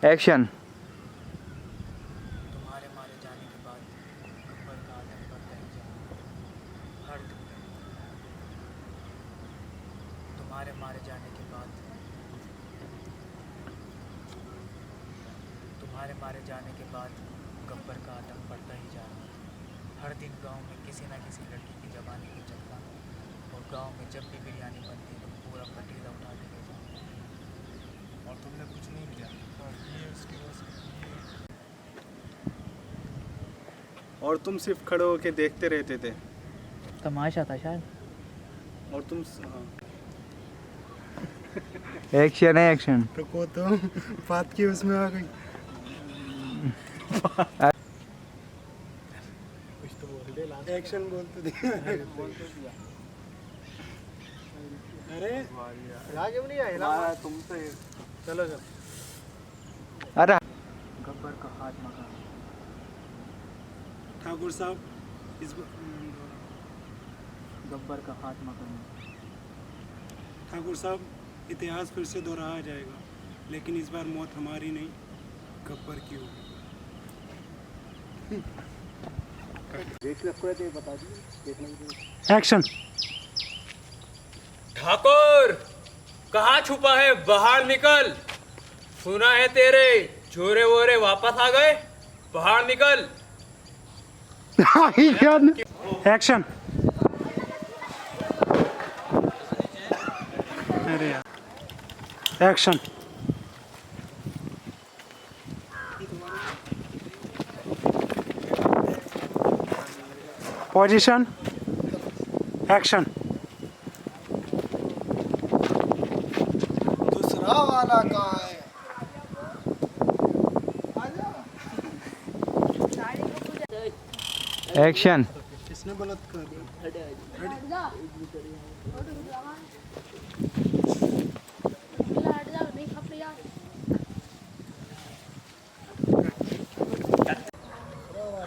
Action. तुम्हारे मारे जाने के बाद गब्बर का आतंक बढ़ता ही जा हर दिन। तुम्हारे मारे जाने के बाद गब्बर का आतंक बढ़ता ही जा रहा है। हर दिन गांव में किसी न किसी लड़की की जवानी को चखना, और गांव में जब भी बिरयानी बनती तो पूरा पतीला उठा के ले जाना। और तुमने कुछ नहीं किया। ये उसकी वजह से और तुम सिर्फ खड़े होके देखते रहते थे। तमाशा था शायद। और तुम हाँ। एक्शन है एक्शन। रुको तो बात की उसमें आ गई। कुछ तो बोल दे, एक्शन बोलते थे। अरे आगे नहीं आया तुमसे। चलो चलो। अरे गब्बर का हाथ मकान। ठाकुर साहब गब्बर का हाथ मकान। ठाकुर साहब, इतिहास फिर से दोहराया जाएगा, लेकिन इस बार मौत हमारी नहीं, गब्बर की होगी। एक्शन। ठाकुर, कहाँ छुपा है? बाहर निकल। सुना है तेरे जोरे वोरे वापस आ गए। बाहर निकल। एक्शन। अरे यार। एक्शन। पोजीशन। एक्शन। दूसरा वाला कहाँ है? एक्शन। किसने गलत कर दिया?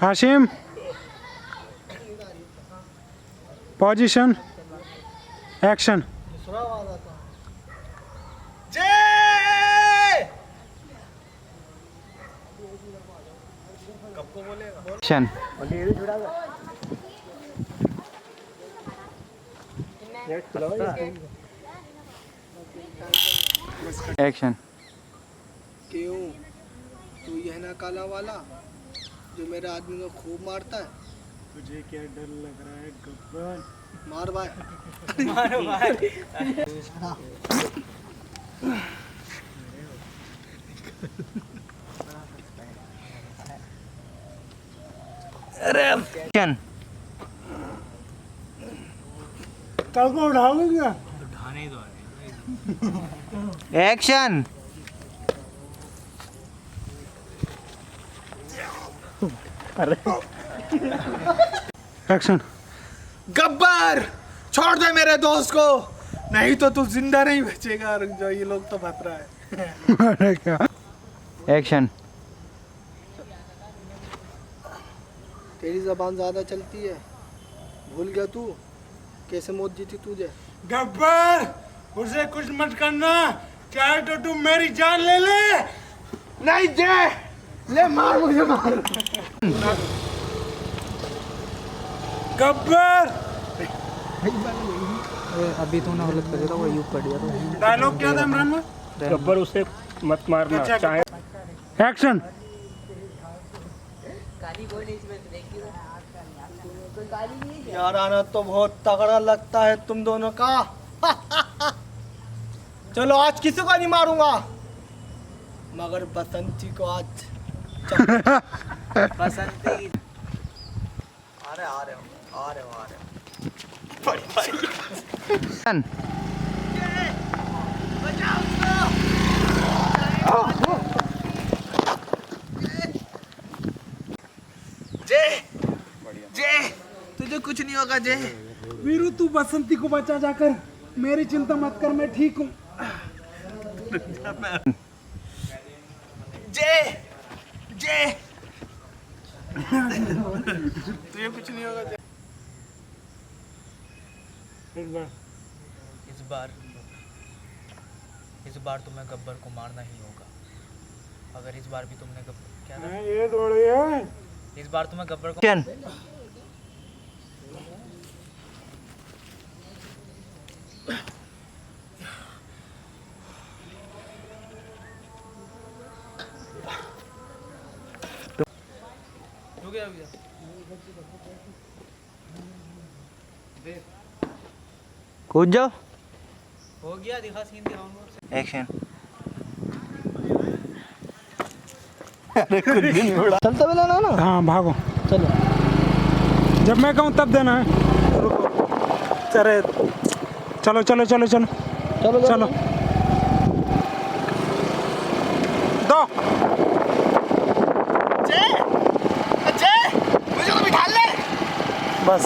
Hashim. Position. Action. Action. Action. क्यों? तू यह ना काला वाला जो मेरे आदमी को खूब मारता है? तुझे क्या डर लग रहा है गब्बर? मार भाई। मारो भाई। एक्शन। कल को उठाओगे क्या? उठाने दो। एक्शन। एक्शन। गब्बर, छोड़ दे मेरे दोस्त को, नहीं तो तू जिंदा नहीं बचेगा। रुक जाओ, ये लोग तो खतरा है। अरे क्या? एक्शन। तेरी जबान ज्यादा चलती है, भूल गया तू कैसे मौत जीती तुझे? गब्बर, उसे कुछ मत करना, चाहे तो तू मेरी जान ले ले। नहीं जय, ले मार मुझे, मार। गब्बर, अभी तूने गलत कर दिया, वो यूं पड़ गया। डायलॉग क्या था इमरान में? गब्बर, उसे मत मारना। चाहे एक्शन। याराना तो बहुत तगड़ा लगता है तुम दोनों का। चलो आज किसी को नहीं मारूंगा, मगर बसंती को आज। बसंती। आ रहे हो। एक्शन। जय जय, तुझे कुछ नहीं होगा जय। वीरू, तू बसंती को बचा जाकर, मेरी चिंता मत कर, मैं ठीक हूँ। जय जय, तुझे कुछ नहीं होगा जय। इस बार तुम्हें गब्बर को मारना ही होगा। अगर इस बार भी तुमने क्या था? ये दौड़ी है। इस बार तुम्हें गब्बर को एक्शन रुक जा कूद जाओ हो गया, दिखा सीन दिखा उनको। एक्शन चलता भी ना ना हाँ भागो, चलो जब मैं कहूँ तब देना है। रुको, चले चलो चलो चलो चलो चलो चलो दो। मुझे तो बिठा ले। बस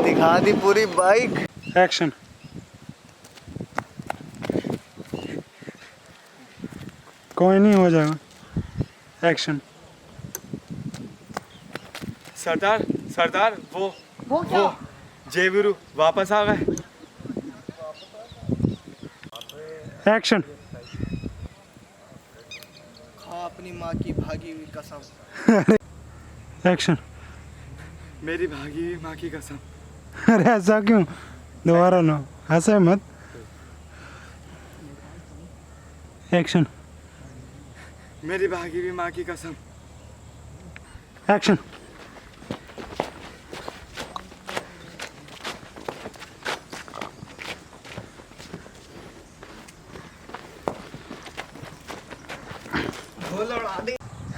दिखा दी पूरी बाइक। एक्शन। कोई नहीं, हो जाएगा। एक्शन। सरदार सरदार वो जय वीरू वापस आ गए। एक्शन। खा अपनी माँ की भागी हुई कसम। एक्शन। मेरी भागी हुई माँ की कसम। अरे ऐसा क्यों? दोबारा लो, हंसे मत। एक्शन। मेरी भागी हुई माँ की कसम। एक्शन।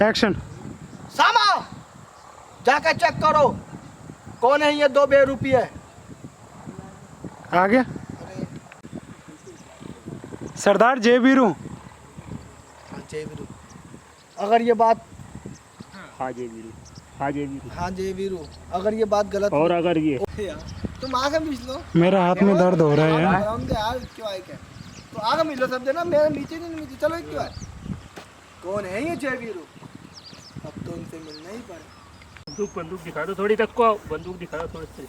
एक्शन। सामा जाकर चेक करो कौन है ये 2 बेरुपये। आगे। सरदार जय वीरू। अगर ये बात हाँ जय वीरू, हाँ जय वीरू। हाँ जय वीरू, अगर ये बात गलत और अगर ये तुम आगे मिल लो। मेरा हाथ में दर्द हो रहा है यार। आराम दे यार, क्यों आए क्या? तो आगे मिल लो, समझे ना, मेरा नीचे नहीं नीचे। चलो क्यों आए? कौन है ये जय वीरू? अब तो उनसे मिलना ही पड़े। बंदूक दिखा दो थोड़ी तक को, बंदूक दिखा दो थोड़ी सी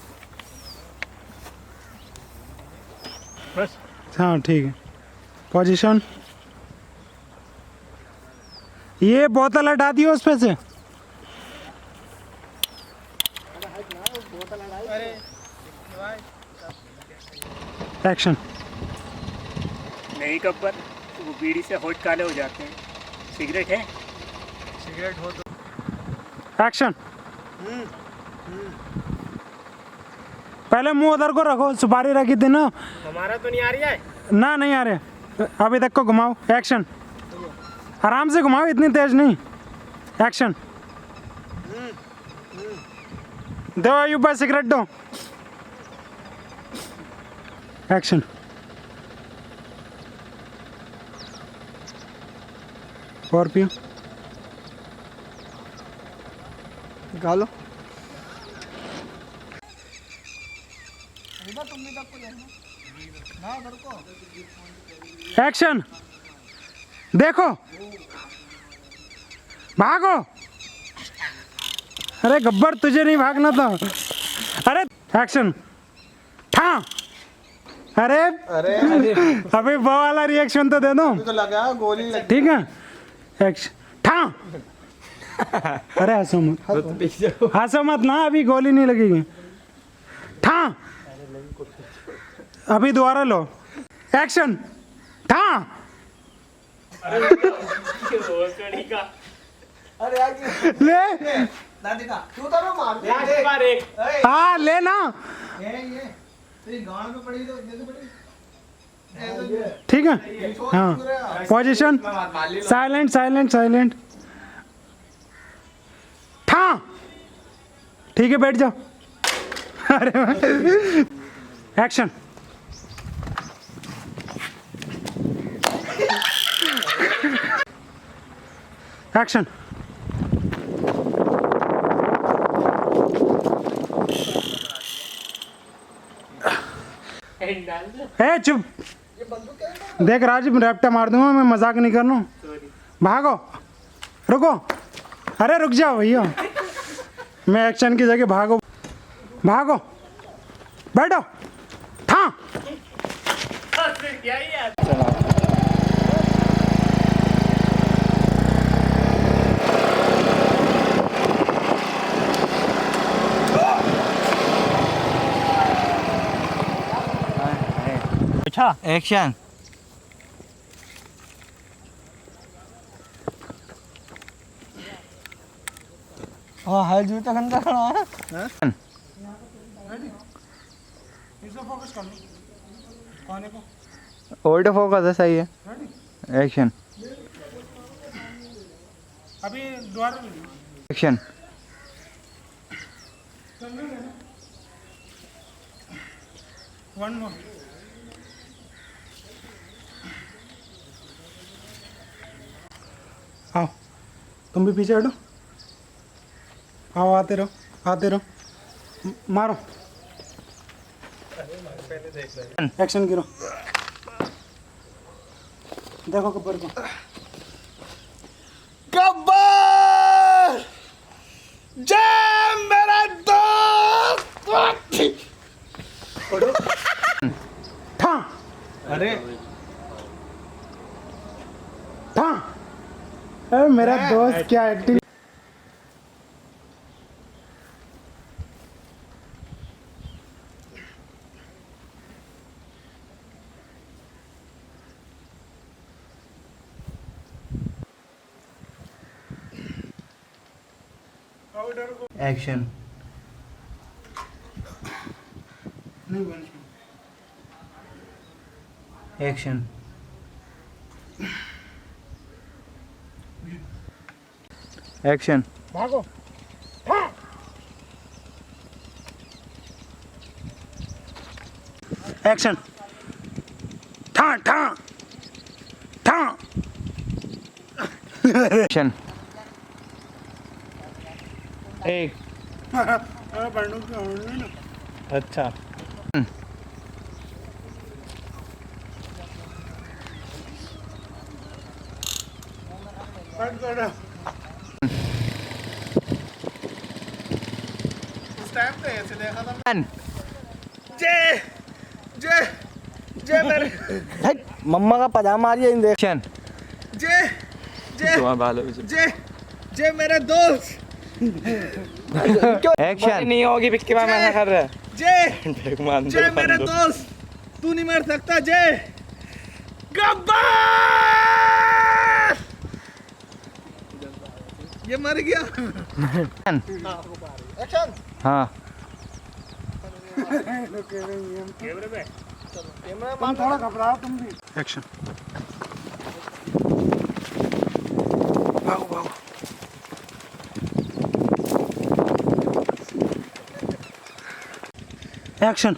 बस। हाँ ठीक है। पोजीशन। ये बोतल हटा दियो उस पे से। एक्शन। नहीं गब्बर, वो बीड़ी से होठ काले हो जाते हैं। सिगरेट है? सिगरेट हो तो एक्शन। पहले मुंह उधर को रखो, सुपारी रखी थी ना। हमारा तो नहीं आ रही है। ना नहीं आ रहे, अभी तक को घुमाओ। एक्शन। आराम से घुमाओ, इतनी तेज नहीं। एक्शन। दो ऊपर सिगरेट दो। एक्शन। और पियो। निकालो। एक्शन। देखो, भागो। अरे गब्बर, तुझे नहीं भागना था। अरे एक्शन। ठा। अरे अभी वो वाला रिएक्शन तो दे दो। तो लगा गोली लग। ठीक है। एक्शन। ठा। अरे हंसो मत, हंसो मत ना, अभी गोली नहीं लगेगी। ठा। अभी दोबारा लो। एक्शन। ठा। अरे यार ले। ना दिखा, तू तो मार दे। हाँ ले ना। ये तेरी गांड में पड़ी तो जैसे पड़ी। ठीक है। हाँ पोजीशन। Silent silent silent. ठा। ठीक है, बैठ जाओ। अरे एक्शन। एक्शन। ए चुप। देख राजीव, रैप्टा मार दूंगा मैं, मजाक नहीं कर रहा हूँ। भागो, रुको। अरे रुक जाओ भैया। मैं एक्शन की जगह भागो भागो बैठो हाँ क्या ही है अच्छा एक्शन। हाँ हाल जूता गंदा खड़ा है। इसको फोकस कर लो खाने को ऑटो फोकस है, सही है। एक्शन। अभी दोबारा एक्शन। वन मोर आओ तुम भी पीछे हटो आओ आते रहो मारो एक्शन गिरो देखो गब्बर को गब्बर जय मेरा दोस्त। ठा अरे ठा अरे मेरा दोस्त क्या एक्टिंग एक्शन। एक्शन। एक्शन। भागो एक्शन ठा ठा ठा एक्शन। एक। अच्छा उस टाइम पे ऐसे देखा था। Action. जय जय जय मेरे हट, मम्मा का पजामा आ रही है इन एक्शन। जय जय तुम्हारा बाल जय जय मेरे दोस्त। एक्शन। नहीं होगी बिक्की में ऐसा कर रहा है जय जय मेरे दोस्त, तू नहीं मर सकता। जय गब्बर। ये मर गया। एक्शन। हाँ कैमरे पे तुम थोड़ा घबराओ तुम भी एक्शन भागो भागो एक्शन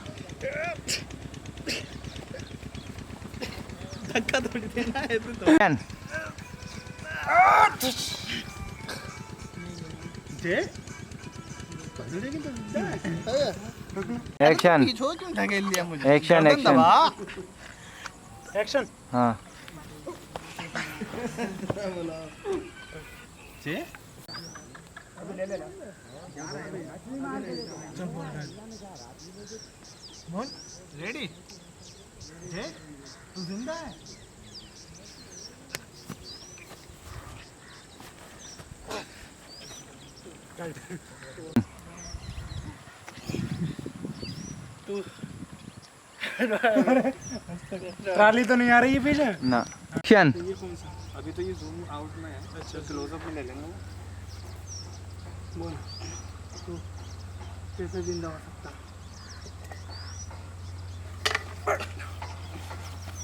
धक्का थोड़ी देना है तो। एक्शन। जय एक्शन। छोड़ क्यों ढकेल लिया मुझे? एक्शन। गर्दन एक्शन। दबा। एक्शन हाँ जय बोल रेडी। जय तू जिंदा है। ट्राली तो नहीं आ रही है पीछे ना। एक्शन। अभी तो ये जूम आउट में है अच्छा क्लोजअप में ले लेंगे बोल तू कैसे जिंदा हो सकता?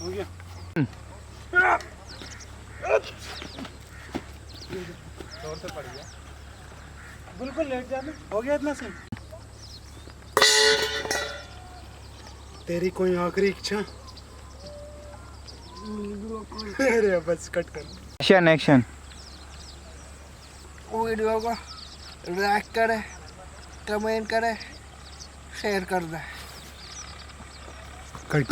हो गया जोर से पड़ गया बिल्कुल लेट जाने हो गया इतना सी तेरी कोई आखिरी इच्छा? अरे बस कट कर एक्शन। एक्शन। वीडियो को लाइक करे, कमेंट करे, शेयर कर दे। कट